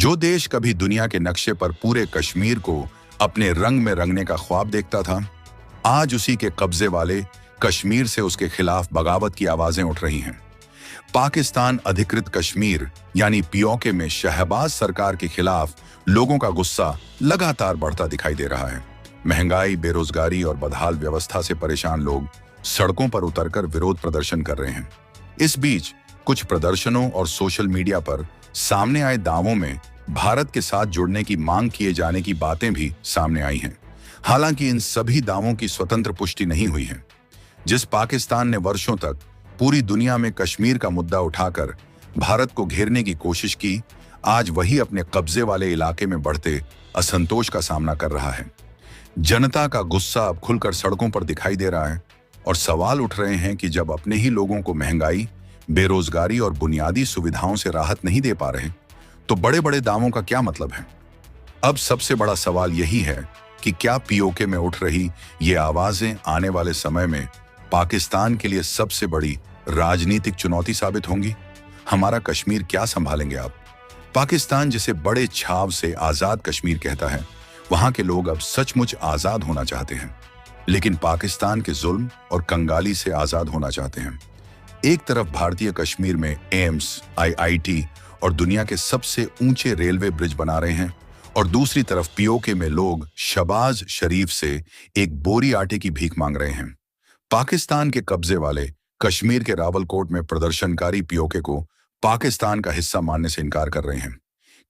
जो देश कभी दुनिया के नक्शे पर पूरे कश्मीर को अपने रंग में रंगने का ख्वाब देखता था, आज उसी के कब्जे वाले कश्मीर से उसके खिलाफ बगावत की आवाजें उठ रही हैं। पाकिस्तान अधिकृत कश्मीर यानी पीओके में शहबाज सरकार के खिलाफ लोगों का गुस्सा लगातार बढ़ता दिखाई दे रहा है। महंगाई, बेरोजगारी और बदहाल व्यवस्था से परेशान लोग सड़कों पर उतरकर विरोध प्रदर्शन कर रहे हैं। इस बीच कुछ प्रदर्शनों और सोशल मीडिया पर सामने आए दावों में भारत के साथ जुड़ने की मांग किए जाने की बातें भी सामने आई हैं। हालांकि इन सभी दावों की स्वतंत्र पुष्टि नहीं हुई है। जिस पाकिस्तान ने वर्षों तक पूरी दुनिया में कश्मीर का मुद्दा उठाकर भारत को घेरने की कोशिश की, आज वही अपने कब्जे वाले इलाके में बढ़ते असंतोष का सामना कर रहा है। जनता का गुस्सा अब खुलकर सड़कों पर दिखाई दे रहा है और सवाल उठ रहे हैं कि जब अपने ही लोगों को महंगाई, बेरोजगारी और बुनियादी सुविधाओं से राहत नहीं दे पा रहे, तो बड़े बड़े दावों का क्या मतलब है। अब सबसे बड़ा सवाल यही है कि क्या पीओके में उठ रही ये आवाजें आने वाले समय में पाकिस्तान के लिए सबसे बड़ी राजनीतिक चुनौती साबित होंगी। हमारा कश्मीर क्या संभालेंगे आप। पाकिस्तान जिसे बड़े छाव से आजाद कश्मीर कहता है, वहां के लोग अब सचमुच आजाद होना चाहते हैं, लेकिन पाकिस्तान के जुल्म और कंगाली से आजाद होना चाहते हैं। एक तरफ भारतीय कश्मीर में एम्स, आईआईटी और दुनिया के सबसे ऊंचे रेलवे ब्रिज बना रहे हैं, और दूसरी तरफ पीओके में लोग शहबाज शरीफ से एक बोरी आटे की भीख मांग रहे हैं। पाकिस्तान के कब्जे वाले कश्मीर के रावलकोट में प्रदर्शनकारी पीओके को पाकिस्तान का हिस्सा मानने से इनकार कर रहे हैं।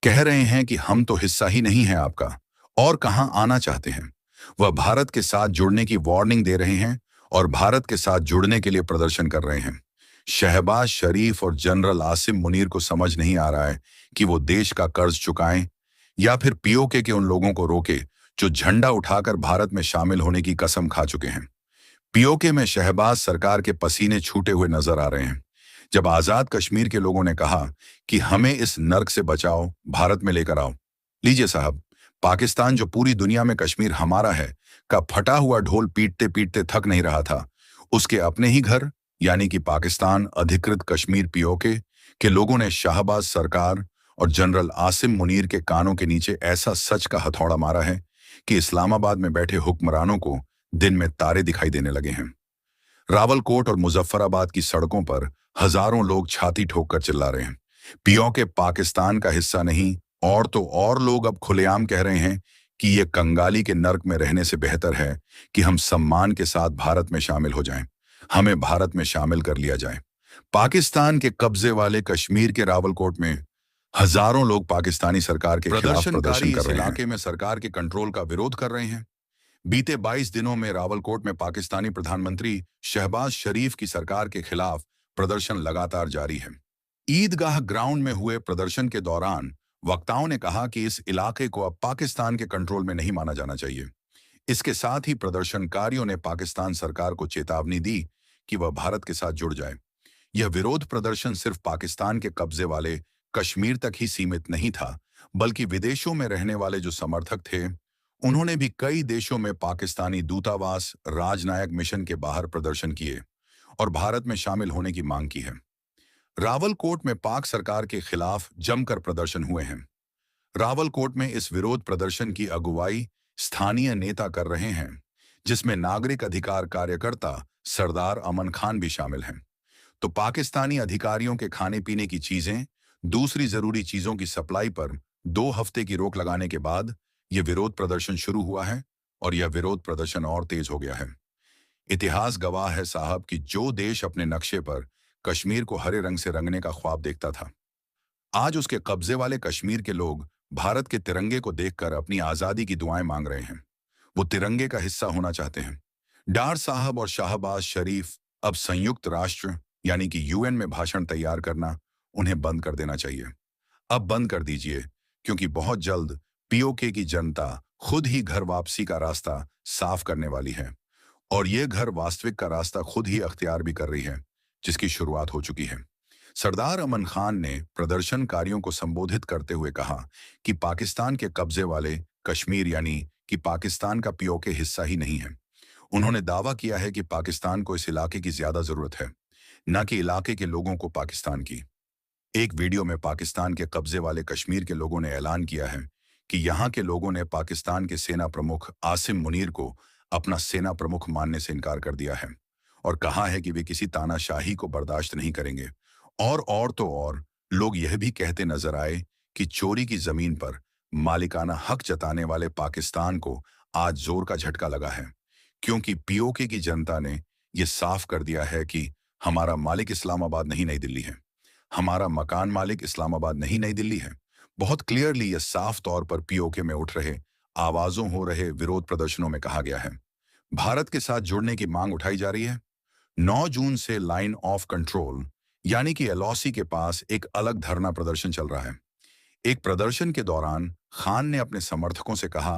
कह रहे हैं कि हम तो हिस्सा ही नहीं है आपका, और कहां आना चाहते हैं। वह भारत के साथ जुड़ने की वार्निंग दे रहे हैं और भारत के साथ जुड़ने के लिए प्रदर्शन कर रहे हैं। शहबाज शरीफ और जनरल आसिम मुनीर को समझ नहीं आ रहा है कि वो देश का कर्ज चुकाएं या फिर पीओके के उन लोगों को रोके जो झंडा उठाकर भारत में शामिल होने की कसम खा चुके हैं। पीओके में शहबाज सरकार के पसीने छूटे हुए नजर आ रहे हैं। जब आजाद कश्मीर के लोगों ने कहा कि हमें इस नर्क से बचाओ, भारत में लेकर आओ। लीजिए साहब, पाकिस्तान जो पूरी दुनिया में कश्मीर हमारा है का फटा हुआ ढोल पीटते पीटते थक नहीं रहा था, उसके अपने ही घर यानी कि पाकिस्तान अधिकृत कश्मीर पीओके के लोगों ने शहबाज सरकार और जनरल आसिम मुनीर के कानों के नीचे ऐसा सच का हथौड़ा मारा है कि इस्लामाबाद में बैठे हुक्मरानों को दिन में तारे दिखाई देने लगे हैं। रावलकोट और मुजफ्फराबाद की सड़कों पर हजारों लोग छाती ठोककर चिल्ला रहे हैं, पीओके पाकिस्तान का हिस्सा नहीं। और तो और लोग अब खुलेआम कह रहे हैं कि ये कंगाली के नर्क में रहने से बेहतर है कि हम सम्मान के साथ भारत में शामिल हो जाएं, हमें भारत में शामिल कर लिया जाए। पाकिस्तान के कब्जे वाले कश्मीर के रावलकोट में हजारों लोग पाकिस्तानी सरकार के खिलाफ प्रदर्शन कर रहे हैं। इलाके में सरकार के कंट्रोल का विरोध कर रहे हैं। बीते 22 दिनों में रावलकोट में पाकिस्तानी प्रधानमंत्री शहबाज शरीफ की सरकार के खिलाफ प्रदर्शन लगातार जारी है। ईदगाह ग्राउंड में हुए प्रदर्शन के दौरान वक्ताओं ने कहा कि इस इलाके को अब पाकिस्तान के कंट्रोल में नहीं माना जाना चाहिए। इसके साथ ही प्रदर्शनकारियों ने पाकिस्तान सरकार को चेतावनी दी कि वह भारत के साथ जुड़ जाए। यह विरोध प्रदर्शन सिर्फ पाकिस्तान के कब्जे वाले कश्मीर तक ही सीमित नहीं था, बल्कि विदेशों में रहने वाले जो समर्थक थे, उन्होंने भी कई देशों में पाकिस्तानी दूतावास, राजनयिक मिशन के बाहर प्रदर्शन किए और भारत में शामिल होने की मांग की है। रावलकोट में पाक सरकार के खिलाफ जमकर प्रदर्शन हुए हैं। रावलकोट में इस विरोध प्रदर्शन की अगुवाई स्थानीय नेता कर रहे हैं, जिसमें नागरिक अधिकार कार्यकर्ता सरदार अमन खान भी शामिल हैं। तो पाकिस्तानी अधिकारियों के खाने पीने की चीजें, दूसरी जरूरी चीजों की सप्लाई पर 2 हफ्ते की रोक लगाने के बाद यह विरोध प्रदर्शन शुरू हुआ है, और यह विरोध प्रदर्शन और तेज हो गया है। इतिहास गवाह है साहब कि जो देश अपने नक्शे पर कश्मीर को हरे रंग से रंगने का ख्वाब देखता था, आज उसके कब्जे वाले कश्मीर के लोग भारत के तिरंगे को देखकर अपनी आजादी की दुआएं मांग रहे हैं। वो तिरंगे का हिस्सा होना चाहते हैं। डार साहब और शहबाज शरीफ अब संयुक्त राष्ट्र यानी कि यूएन में भाषण तैयार करना उन्हें बंद कर देना चाहिए। अब बंद कर दीजिए, क्योंकि बहुत जल्द पीओके की जनता खुद ही घर वापसी का रास्ता साफ करने वाली है, और ये घर वास्तविक का रास्ता खुद ही अख्तियार भी कर रही है, जिसकी शुरुआत हो चुकी है। सरदार अमन खान ने प्रदर्शनकारियों को संबोधित करते हुए कहा कि पाकिस्तान के कब्जे वाले कश्मीर यानी कि पाकिस्तान का पीओके हिस्सा ही नहीं है। उन्होंने दावा किया है कि पाकिस्तान को इस इलाके की ज्यादा जरूरत है, न कि इलाके के लोगों को पाकिस्तान की। एक वीडियो में पाकिस्तान के कब्जे वाले कश्मीर के लोगों ने ऐलान किया है कि यहाँ के लोगों ने पाकिस्तान के सेना प्रमुख आसिम मुनीर को अपना सेना प्रमुख मानने से इनकार कर दिया है और कहा है कि वे किसी तानाशाही को बर्दाश्त नहीं करेंगे। और लोग यह भी कहते नजर आए कि चोरी की जमीन पर मालिकाना हक जताने वाले पाकिस्तान को आज जोर का झटका लगा है, क्योंकि पीओके की जनता ने यह साफ कर दिया है कि हमारा मालिक इस्लामाबाद नहीं, नई दिल्ली है। हमारा मकान मालिक इस्लामाबाद नहीं, नई दिल्ली है। बहुत क्लियरली यह साफ तौर पर पीओके में उठ रहे आवाजों, हो रहे विरोध प्रदर्शनों में कहा गया है। भारत के साथ जुड़ने की मांग उठाई जा रही है। 9 जून से लाइन ऑफ कंट्रोल यानी कि एलओसी के पास एक अलग धरना प्रदर्शन चल रहा है। एक प्रदर्शन के दौरान खान ने अपने समर्थकों से कहा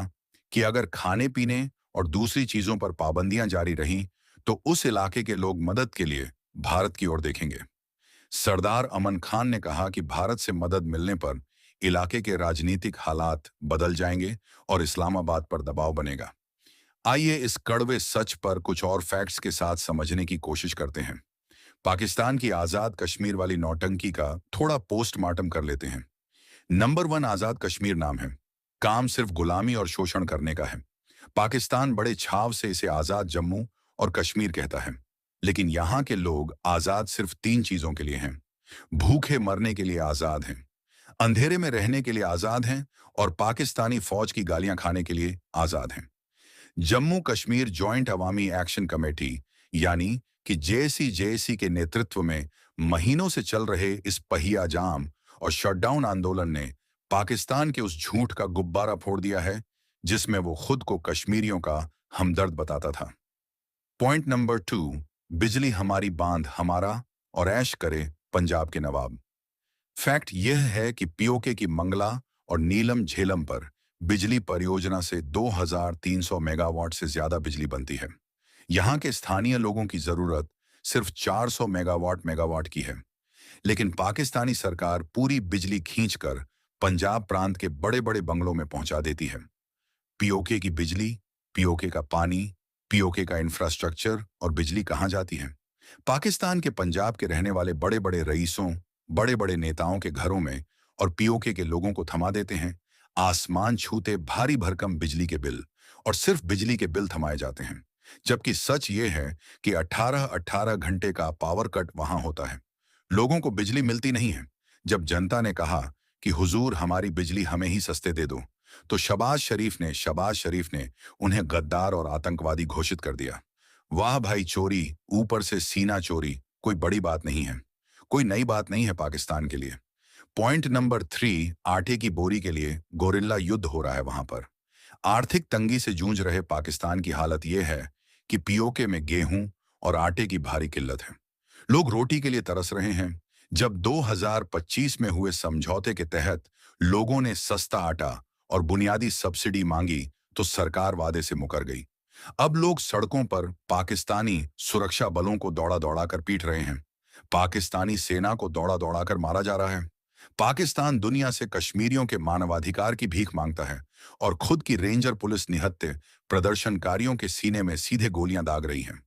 कि अगर खाने पीने और दूसरी चीजों पर पाबंदियां जारी रहीं तो उस इलाके के लोग मदद के लिए भारत की ओर देखेंगे। सरदार अमन खान ने कहा कि भारत से मदद मिलने पर इलाके के राजनीतिक हालात बदल जाएंगे और इस्लामाबाद पर दबाव बनेगा। आइए इस कड़वे सच पर कुछ और फैक्ट्स के साथ समझने की कोशिश करते हैं। पाकिस्तान की आजाद कश्मीर वाली नौटंकी का थोड़ा पोस्टमार्टम कर लेते हैं। नंबर 1, आजाद कश्मीर नाम है, काम सिर्फ गुलामी और शोषण करने का है। पाकिस्तान बड़े छाव से इसे आजाद जम्मू और कश्मीर कहता है, लेकिन यहां के लोग आजाद सिर्फ 3 चीजों के लिए हैं। भूखे मरने के लिए आजाद हैं, अंधेरे में रहने के लिए आजाद हैं और पाकिस्तानी फौज की गालियां खाने के लिए आजाद हैं। जम्मू कश्मीर जॉइंट अवामी एक्शन कमेटी यानी कि जेसी के नेतृत्व में महीनों से चल रहे इस पहिया जाम और शटडाउन आंदोलन ने पाकिस्तान के उस झूठ का गुब्बारा फोड़ दिया है जिसमें वो खुद को कश्मीरियों का हमदर्द बताता था। पॉइंट नंबर 2, बिजली हमारी, बांध हमारा और ऐश करे पंजाब के नवाब। फैक्ट यह है कि पीओके की मंगला और नीलम झेलम पर बिजली परियोजना से 2300 मेगावाट से ज्यादा बिजली बनती है। यहां के स्थानीय लोगों की जरूरत सिर्फ 400 मेगावाट की है, लेकिन पाकिस्तानी सरकार पूरी बिजली खींचकर पंजाब प्रांत के बड़े बड़े बंगलों में पहुंचा देती है। पीओके की बिजली, पीओके का पानी, पीओके का इंफ्रास्ट्रक्चर और बिजली कहां जाती है? पाकिस्तान के पंजाब के रहने वाले बड़े बड़े रईसों, बड़े बड़े नेताओं के घरों में और पीओके के लोगों को थमा देते हैं आसमान छूते भारी भरकम बिजली के बिल, और सिर्फ बिजली के बिल थमाए जाते हैं। जबकि सच ये है कि 18 घंटे का पावर कट वहां होता है। लोगों को बिजली मिलती नहीं है। जब जनता ने कहा कि हुजूर हमारी बिजली हमें ही सस्ते दे दो, तो शबाज शरीफ ने उन्हें गद्दार और आतंकवादी घोषित कर दिया। वाह भाई, चोरी ऊपर से सीना चोरी कोई बड़ी बात नहीं है, कोई नई बात नहीं है पाकिस्तान के लिए। पॉइंट नंबर 3, आटे की बोरी के लिए गोरिल्ला युद्ध हो रहा है वहां पर। आर्थिक तंगी से जूझ रहे पाकिस्तान की हालत यह है कि पीओके में गेहूं और आटे की भारी किल्लत है। लोग रोटी के लिए तरस रहे हैं। जब 2025 में हुए समझौते के तहत लोगों ने सस्ता आटा और बुनियादी सब्सिडी मांगी तो सरकार वादे से मुकर गई। अब लोग सड़कों पर पाकिस्तानी सुरक्षा बलों को दौड़ा दौड़ा कर पीट रहे हैं। पाकिस्तानी सेना को दौड़ा दौड़ा कर मारा जा रहा है। पाकिस्तान दुनिया से कश्मीरियों के मानवाधिकार की भीख मांगता है और खुद की रेंजर पुलिस निहत्थे प्रदर्शनकारियों के सीने में सीधे गोलियां दाग रही हैं।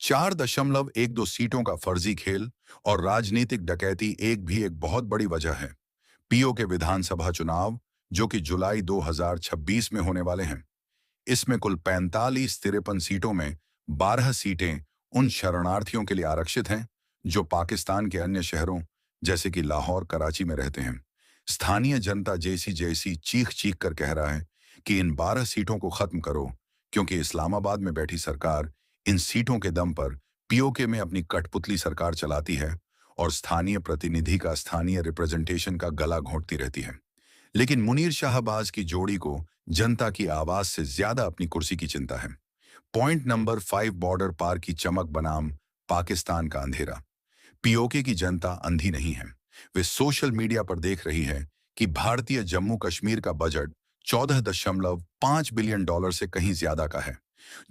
4.12 सीटों का फर्जी खेल और राजनीतिक डकैती एक बहुत बड़ी वजह है। पीओके विधानसभा चुनाव जो कि जुलाई 2026 में होने वाले हैं, इसमें कुल 45-53 सीटों में 12 सीटें उन शरणार्थियों के लिए आरक्षित हैं जो पाकिस्तान के अन्य शहरों जैसे कि लाहौर, कराची में रहते हैं। स्थानीय जनता जैसी चीख चीख कर कह रहा है कि इन 12 सीटों को खत्म करो, क्योंकि इस्लामाबाद में बैठी सरकार इन सीटों के दम पर पीओके में अपनी कठपुतली सरकार चलाती है और स्थानीय प्रतिनिधि का, स्थानीय रिप्रेजेंटेशन का गला घोंटती रहती है। लेकिन मुनीर शाहबाज की जोड़ी को जनता की आवाज से ज्यादा अपनी कुर्सी की चिंता है। पॉइंट नंबर 5, बॉर्डर पार की चमक बनाम पाकिस्तान का अंधेरा। पीओके की जनता अंधी नहीं है। वे सोशल मीडिया पर देख रही है कि भारतीय जम्मू कश्मीर का बजट 14.5 बिलियन डॉलर से कहीं ज्यादा का है,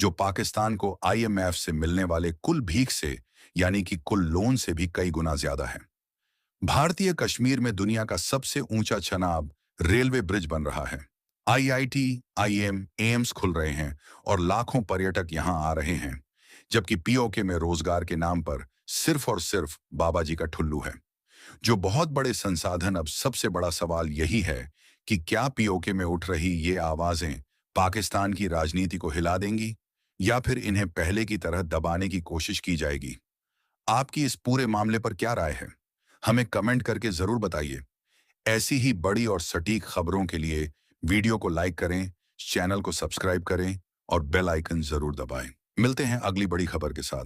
जो पाकिस्तान को आईएमएफ से मिलने वाले कुल भीख से यानी कि कुल लोन से भी कई गुना ज्यादा है। भारतीय कश्मीर में दुनिया का सबसे ऊंचा चनाब रेलवे ब्रिज बन रहा है। आईआईटी, आईएम, एम्स खुल रहे हैं और लाखों पर्यटक यहां आ रहे हैं, जबकि पीओके में रोजगार के नाम पर सिर्फ और सिर्फ बाबा जी का ठुल्लू है। जो बहुत बड़े संसाधन। अब सबसे बड़ा सवाल यही है कि क्या पीओके में उठ रही ये आवाजें पाकिस्तान की राजनीति को हिला देंगी या फिर इन्हें पहले की तरह दबाने की कोशिश की जाएगी। आपकी इस पूरे मामले पर क्या राय है, हमें कमेंट करके जरूर बताइए। ऐसी ही बड़ी और सटीक खबरों के लिए वीडियो को लाइक करें, चैनल को सब्सक्राइब करें और बेल आइकन जरूर दबाएं। मिलते हैं अगली बड़ी खबर के साथ।